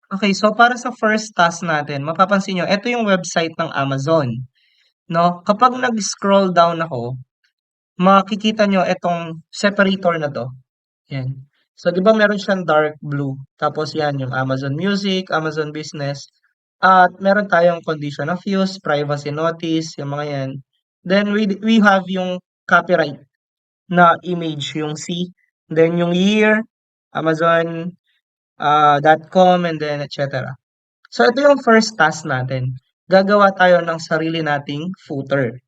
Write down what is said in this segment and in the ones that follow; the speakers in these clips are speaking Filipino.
Okay, so para sa first task natin, mapapansin nyo, ito yung website ng Amazon, no? Kapag nag-scroll down ako, makikita nyo itong separator na to. Yan. So, di ba meron siyang dark blue? Tapos yan, yung Amazon Music, Amazon Business. At meron tayong condition of use, privacy notice, yung mga yan. Then, we have yung copyright na image, yung C. Then, yung year, Amazon, .com, and then, etc. So, ito yung first task natin. Gagawa tayo ng sarili nating footer.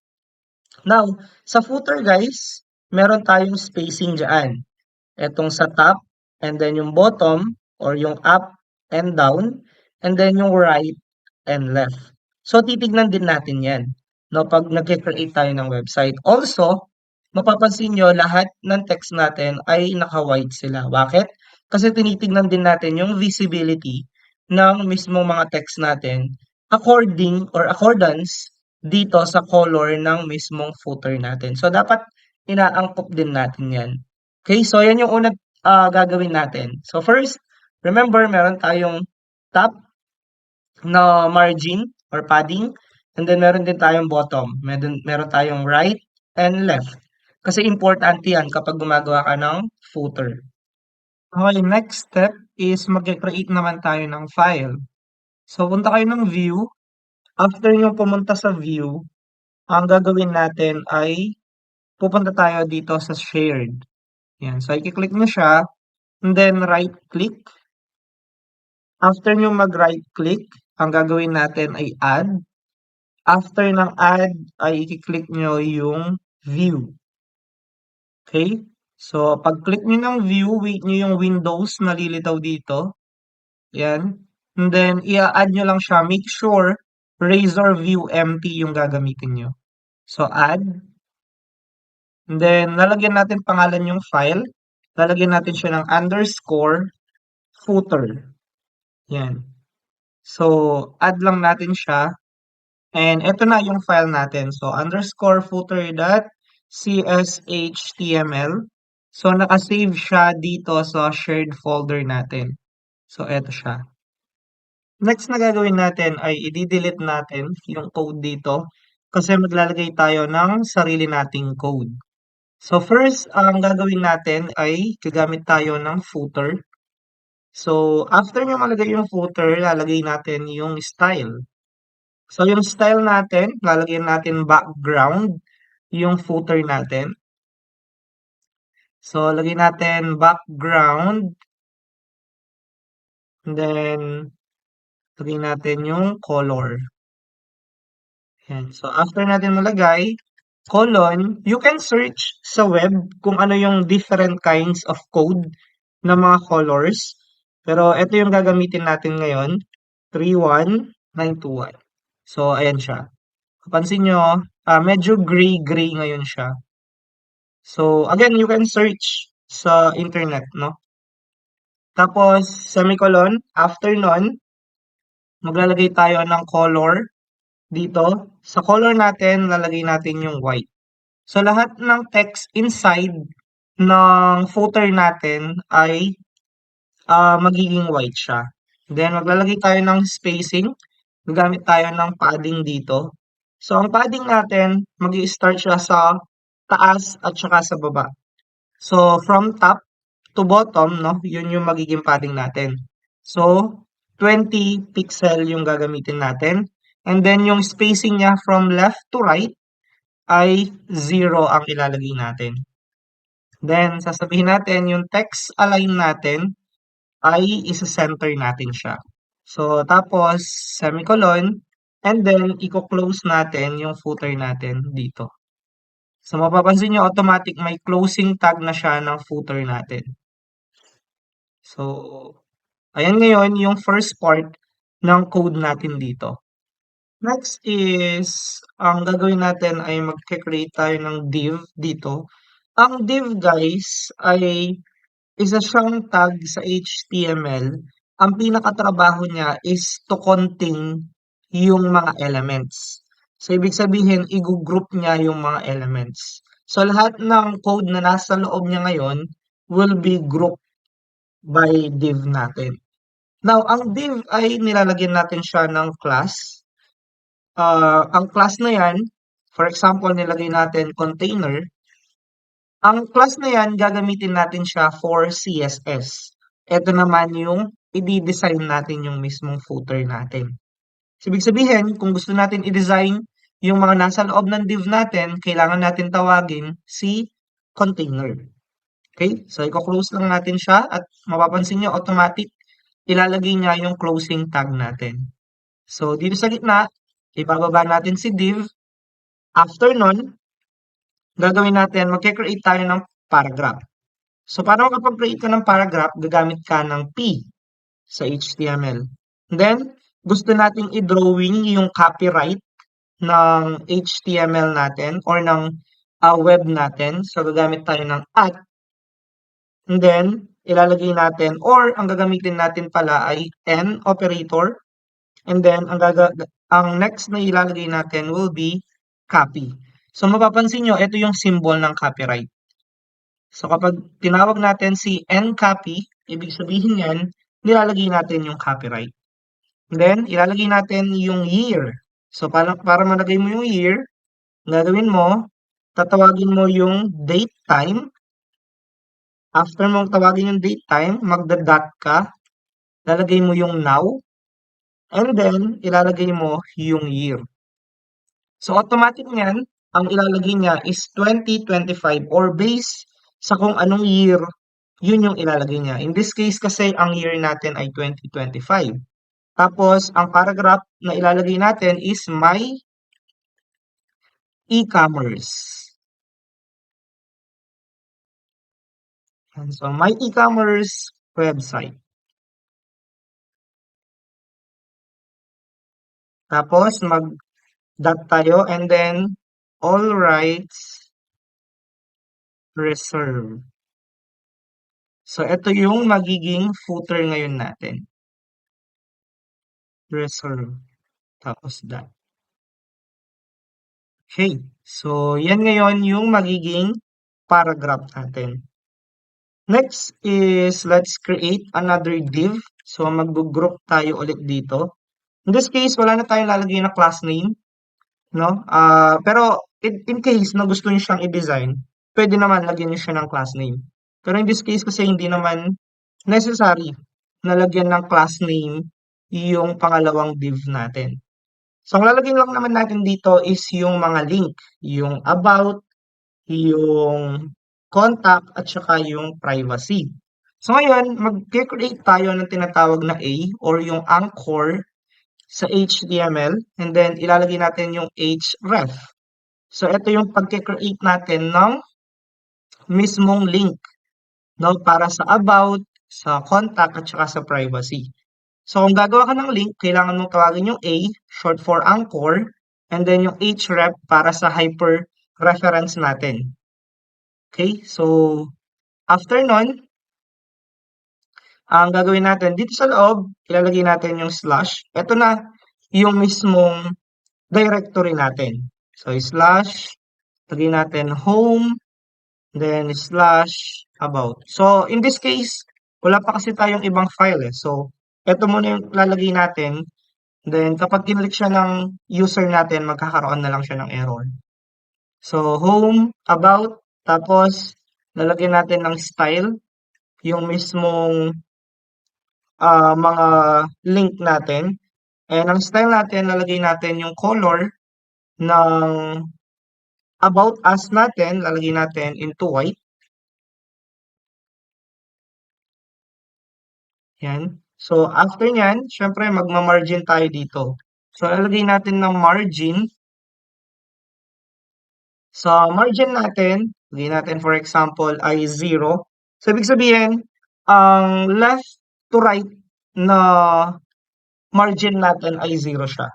Now, sa footer guys, meron tayong spacing dyan. Etong sa top, and then yung bottom, or yung up and down, and then yung right and left. So, titignan din natin yan, no, pag nag-create tayo ng website. Also, mapapansin nyo, lahat ng text natin ay naka-white sila. Bakit? Kasi tinitignan din natin yung visibility ng mismong mga text natin according or accordance dito sa color ng mismong footer natin. So, dapat inaangkop din natin yan. Okay, so yan yung unang gagawin natin. So, first, remember, meron tayong top na margin or padding. And then meron din tayong bottom. Meron tayong right and left. Kasi importante yan kapag gumagawa ka ng footer. Okay, next step is mag-create naman tayo ng file. So, punta kayo ng view. After nyo pumunta sa view, ang gagawin natin ay pupunta tayo dito sa shared. Yan. So, i-click nyo siya. And then, right-click. After nyo mag-right click, ang gagawin natin ay add. After ng add, ay i-click nyo yung view. Okay? So, pag-click nyo ng view, wait nyo yung windows na lilitaw dito. Yan. And then, i-add nyo lang siya. Make sure Razor View empty yung gagamitin nyo. So, add. And then, lalagyan natin pangalan yung file. Lalagyan natin siya ng underscore footer. Yan. So, add lang natin siya. And ito na yung file natin. So, underscore footer dot cshtml. So, nakasave siya dito sa shared folder natin. So, eto siya. Next na gagawin natin ay i-delete natin yung code dito kasi maglalagay tayo ng sarili nating code. So, first, ang gagawin natin ay gagamit tayo ng footer. So, after nyo malagay yung footer, lalagay natin yung style. So, yung style natin, lalagyan natin background, yung footer natin. So, lagay natin background, and then, lagay natin yung color. Yan. So, after natin malagay, colon, you can search sa web kung ano yung different kinds of code na mga colors. Pero, ito yung gagamitin natin ngayon, 31921. So, ayan siya. Kapansin nyo, medyo gray-gray ngayon siya. So, again, you can search sa internet, no? Tapos, semicolon, after nun, maglalagay tayo ng color dito. Sa color natin, lalagay natin yung white. So, lahat ng text inside ng footer natin ay magiging white siya. Then, maglalagay tayo ng spacing. Gagamit tayo ng padding dito. So, ang padding natin, mag-i-start siya sa taas at saka sa baba. So, from top to bottom, no, yun yung magiging padding natin. So, 20 pixel yung gagamitin natin. And then, yung spacing niya from left to right ay 0 ang ilalagay natin. Then, sasabihin natin yung text align natin ay isa-center natin siya. So, tapos, semicolon, and then, i-close natin yung footer natin dito. So, mapapansin nyo, automatic may closing tag na siya ng footer natin. So, ayan ngayon yung first part ng code natin dito. Next is, ang gagawin natin ay mag-create tayo ng div dito. Ang div guys ay isa siyang tag sa HTML. Ang pinakatrabaho niya is to contain yung mga elements. So, ibig sabihin, i-group niya yung mga elements. So, lahat ng code na nasa loob niya ngayon will be grouped by div natin. Now, ang div ay nilalagyan natin siya ng class. Ang class na yan, for example, nilagay natin container. Ang class na yan, gagamitin natin siya for CSS. Ito naman yung i-design natin yung mismong footer natin. Ibig sabihin, kung gusto natin i-design yung mga nasa loob ng div natin, kailangan natin tawagin si container. Okay? So, i-close lang natin siya at mapapansin nyo, automatic, ilalagay niya yung closing tag natin. So, dito sa gitna, ibababa natin si div. After nun, gagawin natin, magkikreate tayo ng paragraph. So, para makapag-create ka ng paragraph, gagamit ka ng P sa HTML. Then, gusto nating i-drawing yung copyright ng HTML natin or ng web natin. So, gagamit tayo ng at. And then, ilalagay natin or ang gagamitin natin pala ay N operator. And then, ang next na ilalagay natin will be copy. So, mapapansin nyo, ito yung symbol ng copyright. So, kapag tinawag natin si ncopy, ibig sabihin yan, nilalagay natin yung copyright. Then, ilalagay natin yung year. So, para malagay mo yung year, gagawin mo, tatawagin mo yung date time. After mong tawagin yung date time, magda-dot ka, lalagay mo yung now, and then, ilalagay mo yung year. So, automatic niyan, ang ilalagay niya is 2025 or base sa kung anong year, yun yung ilalagay niya. In this case kasi, ang year natin ay 2025. Tapos, ang paragraph na ilalagay natin is my e-commerce. So, my e-commerce website. Tapos, mag-dot tayo and then, all rights reserved. So, ito yung magiging footer ngayon natin. Reserve. Tapos dot. Okay. So, yan ngayon yung magiging paragraph natin. Next is, let's create another div. So, mag-group tayo ulit dito. In this case, wala na tayong lalagay na class name, no? Pero, in case na gusto niyo siyang i-design, pwede naman lagyan niyo siya ng class name. Pero in this case kasi hindi naman necessary na lagyan ng class name yung pangalawang div natin. So, ang lalagyan lang naman natin dito is yung mga link, yung about, yung contact, at saka yung privacy. So, ngayon, mag-create tayo ng tinatawag na A or yung anchor sa HTML and then ilalagay natin yung href. So, ito yung pag-create natin ng mismong link, no, para sa about, sa contact, at saka sa privacy. So, kung gagawa ka ng link, kailangan mong tawagin yung A, short for anchor, and then yung href para sa hyperreference natin. Okay? So, after nun, ang gagawin natin, dito sa loob, ilalagay natin yung slash. Ito na yung mismong directory natin. So, slash, lagay natin home, then slash about. So, in this case, wala pa kasi tayong ibang file eh. So, ito muna yung lalagay natin. Then, kapag kinlik siya ng user natin, magkakaroon na lang siya ng error. So, home, about, tapos, lalagyan natin ng style, yung mismong mga link natin. And ang style natin, lalagay natin yung color ng about us natin, lalagay natin into white. Yan. So, after nyan, syempre, magma-margin tayo dito. So, lalagay natin ng margin. Sa margin natin, lagay natin for example ay 0. So, ibig sabihin, ang left to right na margin natin ay 0 siya.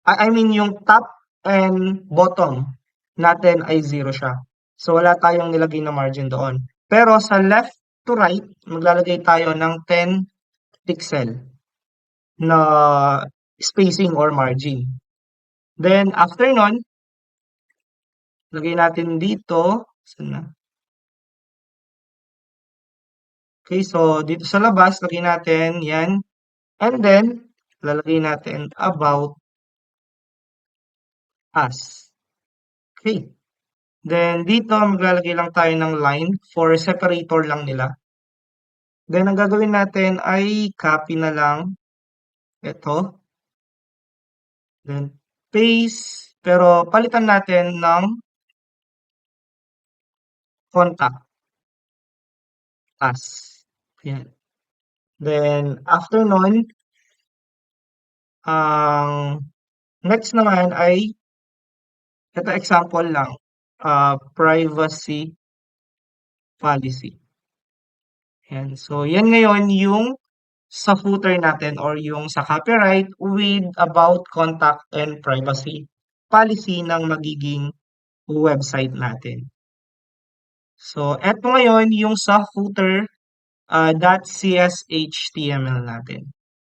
I mean, yung top and bottom natin ay 0 siya. So, wala tayong nilagay na margin doon. Pero sa left to right, maglalagay tayo ng 10 pixel na spacing or margin. Then, after nun, lagay natin dito. Saan na? Okay, so dito sa labas, lagay natin yan. And then, lalagay natin about us. Okay. Then, dito maglalagay lang tayo ng line for separator lang nila. Then, ang gagawin natin ay copy na lang ito. Then, paste. Pero, palitan natin ng contact us. Yan. Then, after nun, ang next naman ay, ito example lang, privacy policy. Yan. So, yan ngayon yung sa footer natin or yung sa copyright with about contact and privacy policy ng magiging website natin. So, eto ngayon yung sa footer .cshtml natin.